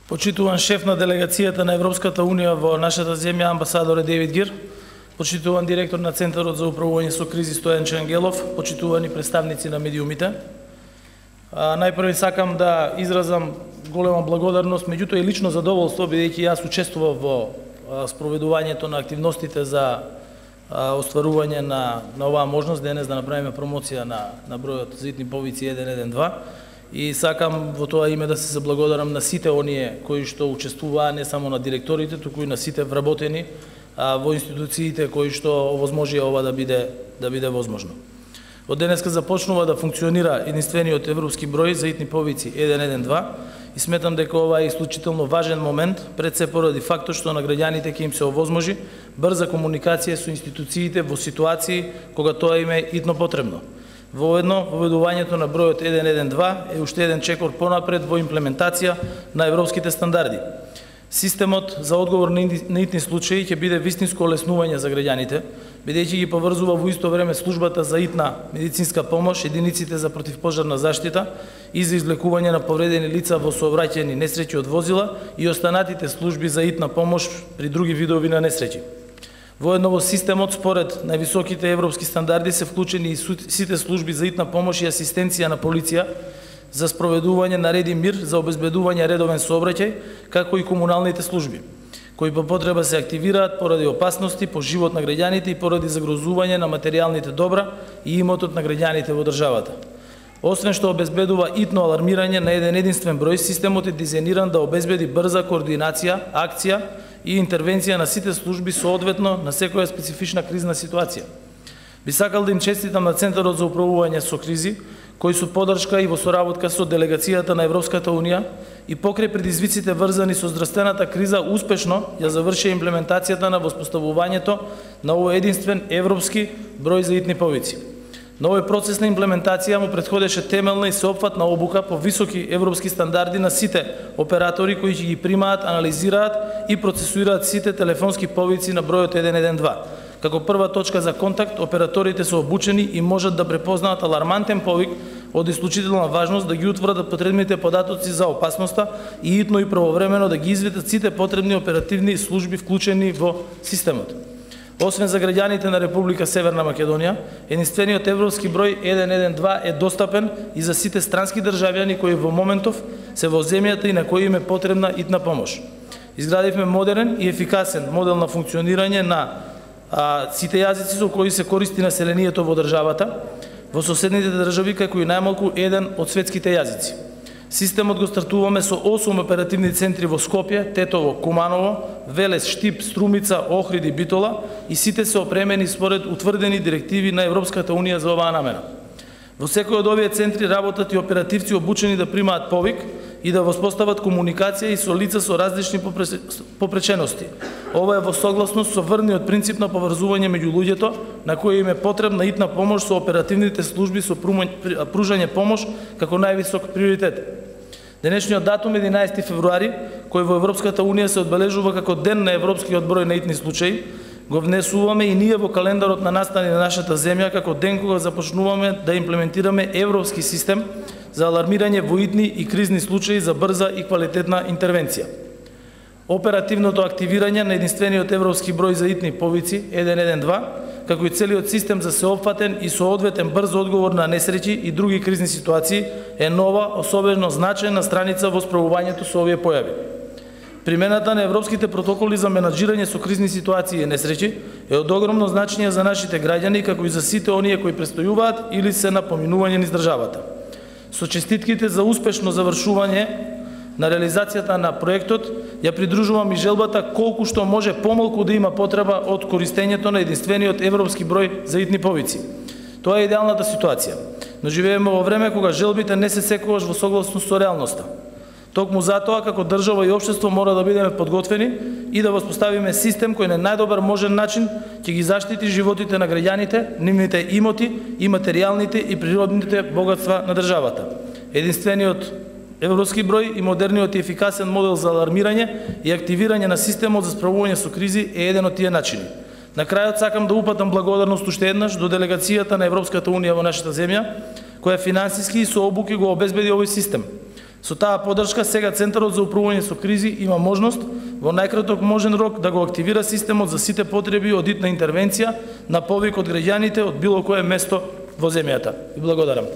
Почитуван шеф на делегацијата на Европската Унија во нашата земја, амбасадор Девид Гир, почитуван директор на Центарот за управување со кризи Стојан Чангелов, почитувани представници на медиумите. Најпрви сакам да изразам голема благодарност, меѓутоа и лично задоволство, бидејќи јас учествував во спроведувањето на активностите за остварување на оваа можност денес да направиме промоција на бројот за итни повици 112. И сакам во тоа име да се заблагодарам на сите оние кои што учествуваа, не само на директорите, туку и на сите вработени во институциите кои што овозможија ова да биде возможно. Од денеска започнува да функционира единствениот европски број за итни повици 112 и сметам дека ова е исклучително важен момент, пред се поради фактот што на граѓаните ќе им се овозможи брза комуникација со институциите во ситуации кога тоа им е итно потребно. Воедно, воведувањето на бројот 112 е уште еден чекор понапред во имплементација на европските стандарди. Системот за одговор на итни случаи ќе биде вистинско олеснување за граѓаните, бидејќи ги поврзува во исто време службата за итна медицинска помош, единиците за противпожарна заштита и за извлекување на повредени лица во сообраќајни несреќи од возила и останатите служби за итна помош при други видови на несреќи. Воедно во системот, според највисоките европски стандарди, се вклучени и сите служби за итна помош и асистенција на полиција за спроведување на ред и мир за обезбедување редовен сообраќај, како и комуналните служби, кои по потреба се активираат поради опасности по живот на граѓаните и поради загрозување на материјалните добра и имотот на граѓаните во државата. Освен што обезбедува итно алармирање на еден единствен број, системот е дизајниран да обезбеди брза координација, акција и интервенција на сите служби соодветно на секоја специфична кризна ситуација. Би сакал да им честитам на Центарот за управување со кризи, кои со поддршка и во соработка со делегацијата на Европската Унија и покрај предизвиците врзани со здравствената криза успешно ја заврши имплементацијата на воспоставувањето на овој единствен европски број за итни повици. На овој процес на имплементација му претходеше темелна и сеопфатна обука по високи европски стандарди на сите оператори кои ќе ги примаат, анализираат и процесуираат сите телефонски повици на бројот 112. Како прва точка за контакт, операторите се обучени и можат да препознаат алармантен повик од исклучителна важност, да ги утврдат потребните податоци за опасноста и итно и правовремено да ги изведат сите потребни оперативни служби вклучени во системот. Освен за граѓаните на Република Северна Македонија, единствениот европски број 112 е достапен и за сите странски државјани кои во моментов се во земјата и на кои им е потребна итна помош. Изградивме модерен и ефикасен модел на функционирање на сите јазици со кои се користи населението во државата, во соседните држави, како и најмалку еден од светските јазици. Системот го стартуваме со 8 оперативни центри во Скопје, Тетово, Куманово, Велес, Штип, Струмица, Охрид и Битола и сите се опремени според утврдени директиви на Европската Унија за оваа намера. Во секој од овие центри работат и оперативци обучени да примаат повик и да воспостават комуникација и со лица со различни попречености. Ова е во согласност со врниот принцип на поврзување меѓу луѓето на кои им е потребна итна помош со оперативните служби со пружање помош како највисок приоритет. Денешниот датум 11 февруари, кој во Европската Унија се одбележува како ден на европскиот број на итни случаи, го внесуваме и ние во календарот на настани на нашата земја како ден кога започнуваме да имплементираме европски систем за алармирање во итни и кризни случаи за брза и квалитетна интервенција. Оперативното активирање на единствениот европски број за итни повици 112, како и целиот систем за сеопфатен и соодветен брз одговор на несреќи и други кризни ситуации е нова, особено значајна страница во справувањето со овие појави. Примената на европските протоколи за менаџирање со кризни ситуации и несреќи е од огромно значење за нашите граѓани, како и за сите оние кои престојуваат или се на поминување низ државата. Со честитките за успешно завршување на реализацијата на проектот, ја придружувам и желбата колку што може помалку да има потреба од користењето на единствениот европски број за итни повици. Тоа е идеалната ситуација, но живееме во време кога желбите не се секогаш во согласност со реалноста. Токму затоа, како држава и општество мора да бидеме подготвени и да воспоставиме систем кој на најдобар можен начин ќе ги заштити животите на граѓаните, нивните имоти и материјалните и природните богатства на државата. Единствениот европски број и модерниот и ефикасен модел за алармирање и активирање на системот за справување со кризи е еден од тие начини. На крајот сакам да упатам благодарност уште еднаш до делегацијата на Европската Унија во нашата земја, која финансиски и со обуки го обезбеди овој систем. Со таа поддршка сега Центарот за управување со кризи има можност во најкраток можен рок да го активира системот за сите потреби од итна интервенција на повик од граѓаните од било кое место во земјата. И благодарам.